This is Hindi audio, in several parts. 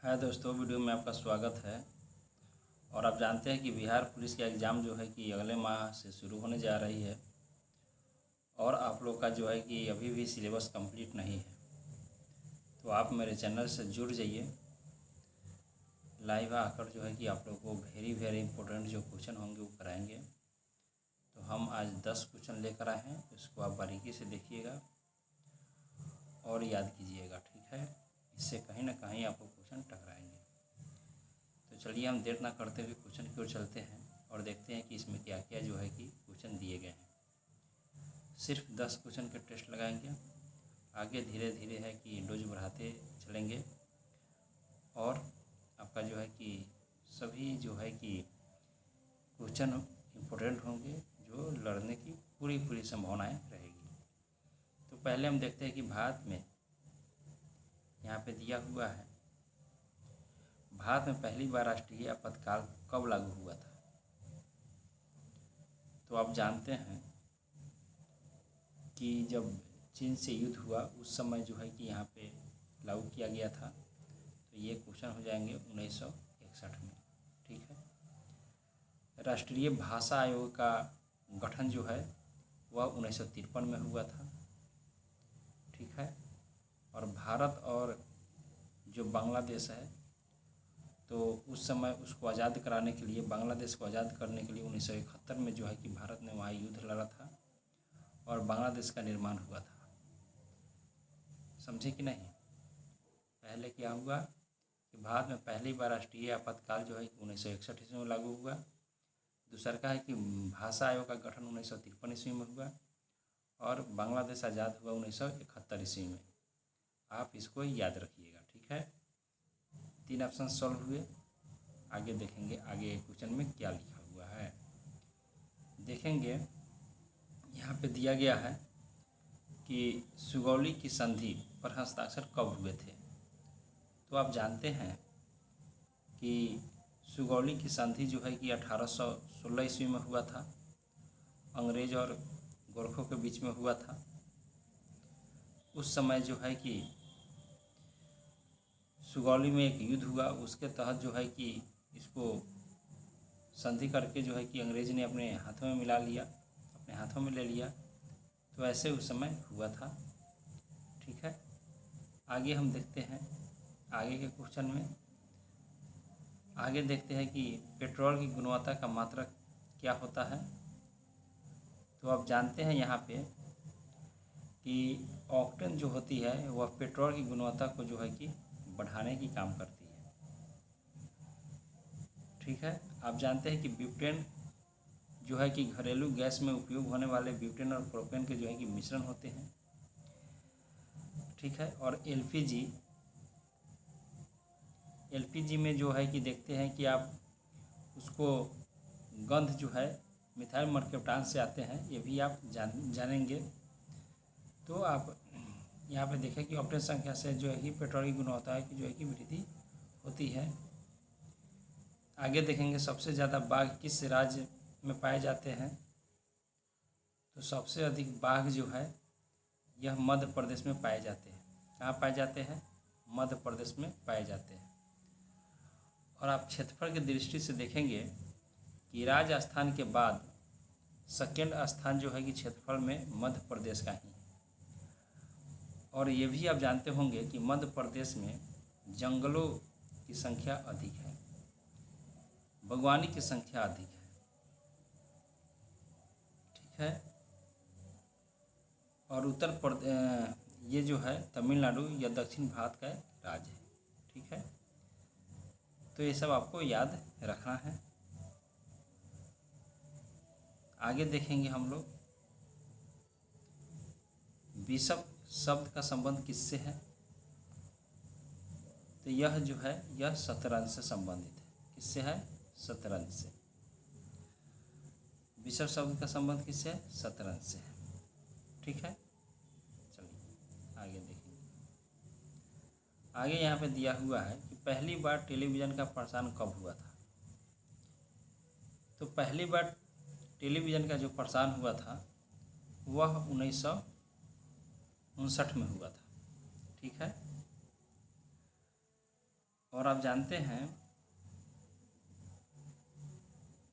हाय दोस्तों, वीडियो में आपका स्वागत है। और आप जानते हैं कि बिहार पुलिस का एग्ज़ाम जो है कि अगले माह से शुरू होने जा रही है और आप लोग का जो है कि अभी भी सिलेबस कंप्लीट नहीं है। तो आप मेरे चैनल से जुड़ जाइए, लाइव आकर जो है कि आप लोग को वेरी इंपॉर्टेंट जो क्वेश्चन होंगे वो कराएंगे। तो हम आज 10 क्वेश्चन लेकर आए हैं, इसको आप बारीकी से देखिएगा और याद कीजिएगा, ठीक है। इससे कहीं ना कहीं आपको क्वेश्चन टकराएंगे। तो चलिए हम देर ना करते हुए क्वेश्चन की ओर चलते हैं और देखते हैं कि इसमें क्या क्या जो है कि क्वेश्चन दिए गए हैं। सिर्फ 10 क्वेश्चन के टेस्ट लगाएंगे, आगे धीरे धीरे है कि डोज बढ़ाते चलेंगे और आपका जो है कि सभी जो है कि क्वेश्चन इम्पोर्टेंट होंगे, जो लड़ने की पूरी संभावनाएं रहेगी। तो पहले हम देखते हैं कि भारत में यहाँ पे दिया हुआ है, भारत में पहली बार राष्ट्रीय आपातकाल कब लागू हुआ था। तो आप जानते हैं कि जब चीन से युद्ध हुआ उस समय जो है कि यहाँ पे लागू किया गया था। तो ये क्वेश्चन हो जाएंगे 1961 में, ठीक है। राष्ट्रीय भाषा आयोग का गठन जो है वह 1953 में हुआ था, ठीक है। और भारत और जो बांग्लादेश है, तो उस समय उसको आज़ाद कराने के लिए, बांग्लादेश को आज़ाद करने के लिए 1971 में जो है कि भारत ने वहाँ युद्ध लड़ा था और बांग्लादेश का निर्माण हुआ था। समझे कि नहीं। पहले क्या हुआ कि भारत में पहली बार राष्ट्रीय आपातकाल जो है 1961 ईस्वी में लागू हुआ। दूसरा का है कि भाषा आयोग का गठन 1953 ईस्वी में हुआ और बांग्लादेश आज़ाद हुआ 1971 ईस्वी में। आप इसको याद रखिएगा, ठीक है। 3 ऑप्शन सॉल्व हुए। आगे देखेंगे आगे क्वेश्चन में क्या लिखा हुआ है। देखेंगे यहाँ पे दिया गया है कि सुगौली की संधि पर हस्ताक्षर कब हुए थे। तो आप जानते हैं कि सुगौली की संधि जो है कि 1816 ईस्वी में हुआ था, अंग्रेज और गोरखों के बीच में हुआ था। उस समय जो है कि सुगौली में एक युद्ध हुआ, उसके तहत जो है कि इसको संधि करके जो है कि अंग्रेज ने अपने हाथों में मिला लिया, अपने हाथों में ले लिया। तो ऐसे उस समय हुआ था, ठीक है। आगे हम देखते हैं आगे के क्वेश्चन में। आगे देखते हैं कि पेट्रोल की गुणवत्ता का मात्रक क्या होता है। तो आप जानते हैं यहाँ पे कि ऑक्टेन जो होती है वह पेट्रोल की गुणवत्ता को जो है कि बढ़ाने की काम करती है, ठीक है। आप जानते हैं कि ब्यूटेन जो है कि घरेलू गैस में उपयोग होने वाले ब्यूटेन और प्रोपेन के जो है कि मिश्रण होते हैं, ठीक है। और एलपीजी में जो है कि देखते हैं कि आप उसको गंध जो है मिथाइल मर्केप्टान से आते हैं, ये भी आप जानेंगे। तो आप यहाँ पे देखें कि ऑक्टेन संख्या से जो है कि पेट्रोल की गुणवत्ता की जो है कि वृद्धि होती है। आगे देखेंगे सबसे ज़्यादा बाघ किस राज्य में पाए जाते हैं। तो सबसे अधिक बाघ जो है यह मध्य प्रदेश में पाए जाते हैं। कहाँ पाए जाते हैं? मध्य प्रदेश में पाए जाते हैं। और आप क्षेत्रफल की दृष्टि से देखेंगे कि राजस्थान के बाद सेकेंड स्थान जो है कि क्षेत्रफल में मध्य प्रदेश का ही है। और ये भी आप जानते होंगे कि मध्य प्रदेश में जंगलों की संख्या अधिक है, बागवानी की संख्या अधिक है, ठीक है। और उत्तर प्रदेश ये जो है तमिलनाडु या दक्षिण भारत का राज्य है, ठीक है। तो ये सब आपको याद रखना है। आगे देखेंगे हम लोग बिशप शब्द का संबंध किससे है। तो यह जो है यह शतरंज से संबंधित है। किससे है? शतरंज से। बिशप शब्द का संबंध किससे है? शतरंज से है, ठीक है। चलिए आगे देखेंगे। आगे यहाँ पे दिया हुआ है कि पहली बार टेलीविज़न का प्रसारण कब हुआ था। तो पहली बार टेलीविज़न का जो प्रसारण हुआ था वह 1959 में हुआ था, ठीक है। और आप जानते हैं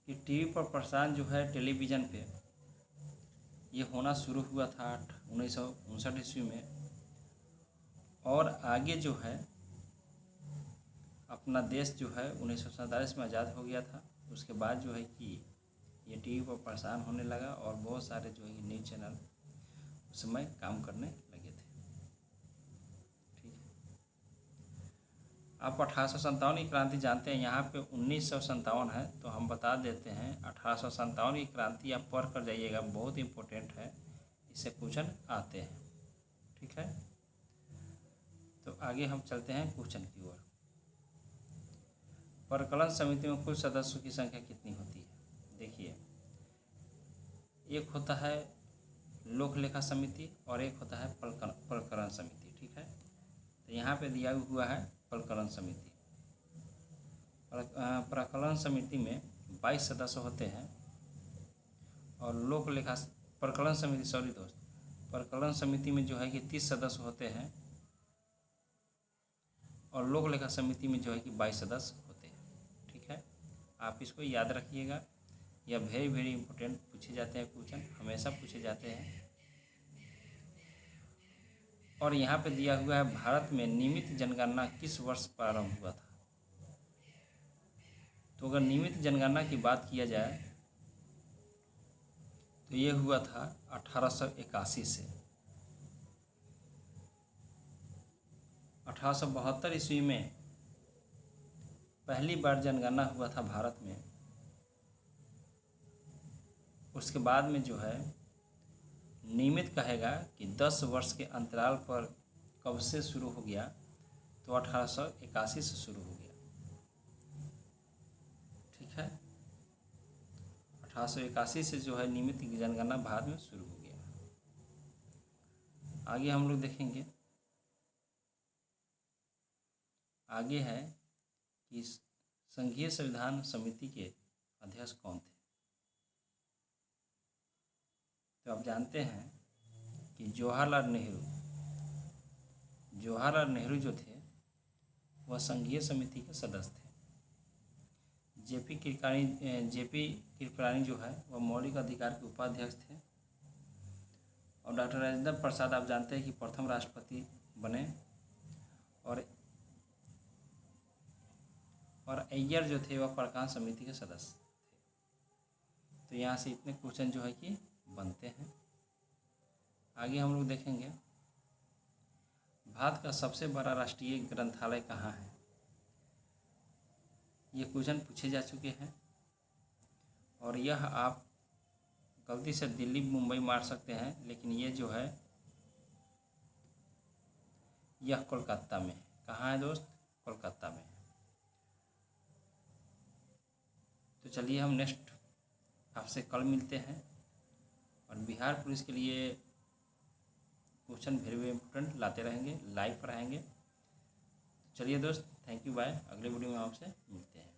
कि टीवी पर प्रसारण जो है टेलीविज़न पे ये होना शुरू हुआ था 1959 ईस्वी में। और आगे जो है अपना देश जो है 1947 में आज़ाद हो गया था। उसके बाद जो है कि ये टीवी पर प्रसारण होने लगा और बहुत सारे जो है न्यूज़ चैनल उस समय काम करने लगे थे। ठीक है, आप 1857 की क्रांति जानते हैं, यहाँ पे 1957 है तो हम बता देते हैं 1857 की क्रांति आप पढ़ कर जाइएगा, बहुत इम्पोर्टेंट है, इससे क्वेश्चन आते हैं। ठीक है, तो आगे हम चलते हैं क्वेश्चन की ओर। प्रकलन समिति में कुल सदस्यों की संख्या कितनी होती है? देखिए, एक होता है लोक लेखा समिति और एक होता है प्रकरण समिति। ठीक है, तो यहाँ पे दिया हुआ है प्रकरण समिति। प्रकलन समिति में 22 सदस्य होते हैं और लोक लेखा प्रकलन समिति प्रकलन समिति में जो है कि 30 सदस्य होते हैं और लोक लेखा समिति में जो है कि 22 सदस्य होते हैं। ठीक है, आप इसको याद रखिएगा, यह वेरी इंपॉर्टेंट पूछे जाते हैं, क्वेश्चन हमेशा पूछे जाते हैं। और यहाँ पे दिया हुआ है भारत में नियमित जनगणना किस वर्ष प्रारंभ हुआ था? तो अगर नियमित जनगणना की बात किया जाए तो ये हुआ था 1881 से। 1872 ईस्वी में पहली बार जनगणना हुआ था भारत में। उसके बाद में जो है नियमित कहेगा कि 10 वर्ष के अंतराल पर कब से शुरू हो गया, तो 1881 से शुरू हो गया। ठीक है, 1881 से जो है नियमित जनगणना भारत में शुरू हो गया। आगे हम लोग देखेंगे, आगे है कि संघीय संविधान समिति के अध्यक्ष कौन थे? तो आप जानते हैं कि जवाहरलाल नेहरू जो थे वह संघीय समिति के सदस्य थे। जेपी कृपलानी जो है वह मौलिक अधिकार के उपाध्यक्ष थे। और डॉक्टर राजेंद्र प्रसाद आप जानते हैं कि प्रथम राष्ट्रपति बने। और अय्यर जो थे वह प्रकाश समिति के सदस्य थे। तो यहाँ से इतने क्वेश्चन जो है कि बनते हैं। आगे हम लोग देखेंगे भारत का सबसे बड़ा राष्ट्रीय ग्रंथालय कहाँ है? ये क्वेश्चन पूछे जा चुके हैं और यह आप गलती से दिल्ली मुंबई मार सकते हैं, लेकिन ये जो है यह कोलकाता में है। कहाँ है दोस्त? कोलकाता में है। तो चलिए हम नेक्स्ट आपसे कल मिलते हैं और बिहार पुलिस के लिए क्वेश्चन वेरी इंपॉर्टेंट लाते रहेंगे, लाइव पढ़ाएंगे। चलिए दोस्त, थैंक यू, बाय। अगले वीडियो में आपसे मिलते हैं।